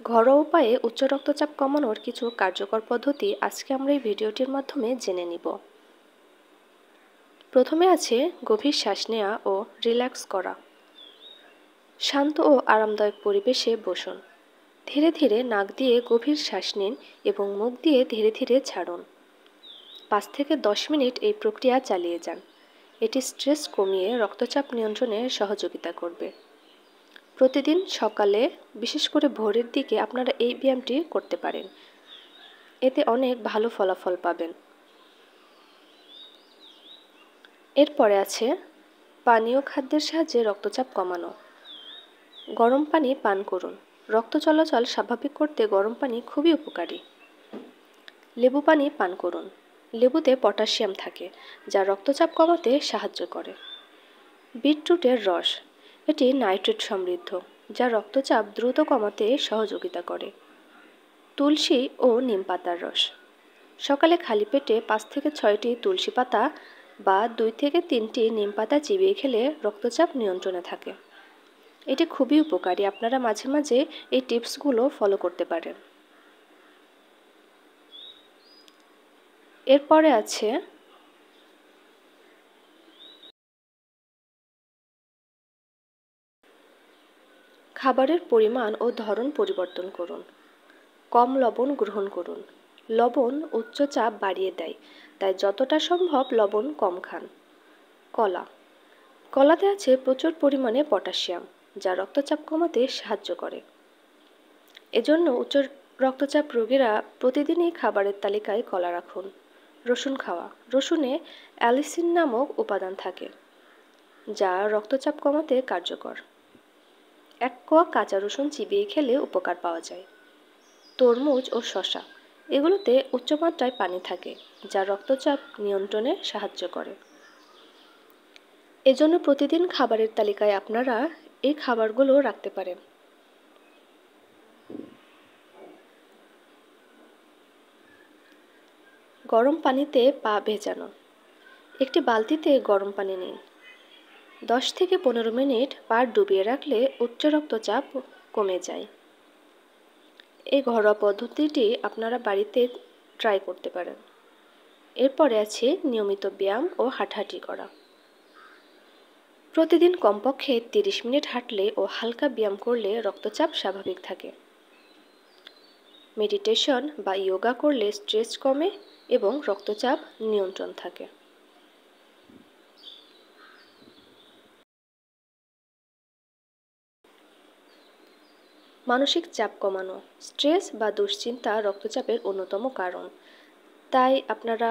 ঘরোয়া উপায়ে উচ্চ রক্তচাপ কমানোর কিছু কার্যকর পদ্ধতি আজকে আমরা এই ভিডিওটির মাধ্যমে জেনে নিব। প্রথমে আছে গভীর শ্বাস নেওয়া ও রিল্যাক্স করা। শান্ত ও আরামদায়ক পরিবেশে বসুন। ধীরে ধীরে নাক দিয়ে গভীর শ্বাস নিন এবং মুখ দিয়ে ধীরে ধীরে ছাড়ুন। 5 থেকে 10 মিনিট এই প্রক্রিয়া চালিয়ে যান। এটি স্ট্রেস কমিয়ে রক্তচাপ নিয়ন্ত্রণে সহযোগিতা করবে। প্রতিদিন সকালে, বিশেষ করে ভোরের দিকে আপনারা এই ব্যায়ামটি করতে পারেন। এতে অনেক ভালো ফলাফল পাবেন। এরপরে আছে পানীয় খাদ্যের সাহায্যে রক্তচাপ কমানো। গরম পানি পান করুন। রক্ত চলাচল স্বাভাবিক করতে গরম পানি খুবই উপকারী। লেবু পানি পান করুন। লেবুতে পটাশিয়াম থাকে, যা রক্তচাপ কমাতে সাহায্য করে। বিটরুটের রস, এটি নাইট্রেট সমৃদ্ধ, যা রক্তচাপ দ্রুত কমাতে সহযোগিতা করে। তুলসী ও নিম পাতার রস, সকালে খালি পেটে 5 থেকে 6টি তুলসী পাতা বা 2 থেকে 3টি নিম পাতা চিবিয়ে খেলে রক্তচাপ নিয়ন্ত্রণে থাকে। এটি খুবই উপকারী, আপনারা মাঝে মাঝে এই টিপসগুলো ফলো করতে পারেন। এরপরে আছে খাবারের পরিমাণ ও ধরন পরিবর্তন করুন। কম লবণ গ্রহণ করুন। লবণ উচ্চ চাপ বাড়িয়ে দেয়, তাই যতটা সম্ভব লবণ কম খান। কলাতে আছে প্রচুর পরিমাণে পটাশিয়াম, যা রক্তচাপ কমাতে সাহায্য করে। এজন্য উচ্চ রক্তচাপ রোগীরা প্রতিদিনই খাবারের তালিকায় কলা রাখুন। রসুন খাওয়া, রসুনে অ্যালিসিন নামক উপাদান থাকে, যা রক্তচাপ কমাতে কার্যকর। 1 কোয়া কাঁচা রসুন চিবিয়ে খেলে উপকার পাওয়া যায়। তরমুজ ও শসা, এগুলোতে উচ্চমাত্রায় পানি থাকে, যা রক্তচাপ নিয়ন্ত্রণে সাহায্য করে। এজন্য প্রতিদিন খাবারের তালিকায় আপনারা এই খাবারগুলো রাখতে পারেন। গরম পানিতে পা ভেজানো। একটি বালতিতে গরম পানি নিন। 10 থেকে 15 মিনিট পা ডুবিয়ে রাখলে উচ্চ রক্তচাপ কমে যায়। এই ঘরোয়া পদ্ধতিটি আপনারা বাড়িতে ট্রাই করতে পারেন। এরপরে আছে নিয়মিত ব্যায়াম ও হাঁটাহাঁটি করা। প্রতিদিন কমপক্ষে 30 মিনিট হাঁটলে ও হালকা ব্যায়াম করলে রক্তচাপ স্বাভাবিক থাকে। মেডিটেশন বা যোগা করলে স্ট্রেস কমে এবং রক্তচাপ নিয়ন্ত্রণ থাকে। মানসিক চাপ কমানো। স্ট্রেস বা দুশ্চিন্তা রক্তচাপের অন্যতম কারণ, তাই আপনারা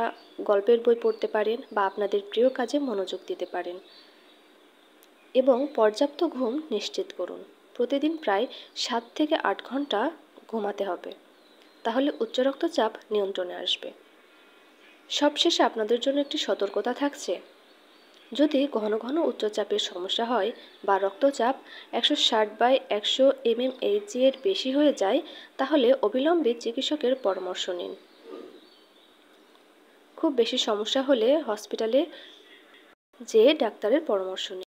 গল্পের বই পড়তে পারেন বা আপনাদের প্রিয় কাজে মনোযোগ দিতে পারেন এবং পর্যাপ্ত ঘুম নিশ্চিত করুন। প্রতিদিন প্রায় 7 থেকে 8 ঘন্টা ঘুমাতে হবে, তাহলে উচ্চ রক্তচাপ নিয়ন্ত্রণে আসবে। সবশেষে আপনাদের জন্য একটি সতর্কতা থাকছে, যদি ঘন ঘন উচ্চচাপের সমস্যা হয় বা রক্তচাপ 160/100 mmHg এর বেশি হয়ে যায়, তাহলে অবিলম্বে চিকিৎসকের পরামর্শ নিন। খুব বেশি সমস্যা হলে হসপিটালে যেয়ে ডাক্তারের পরামর্শ নিন।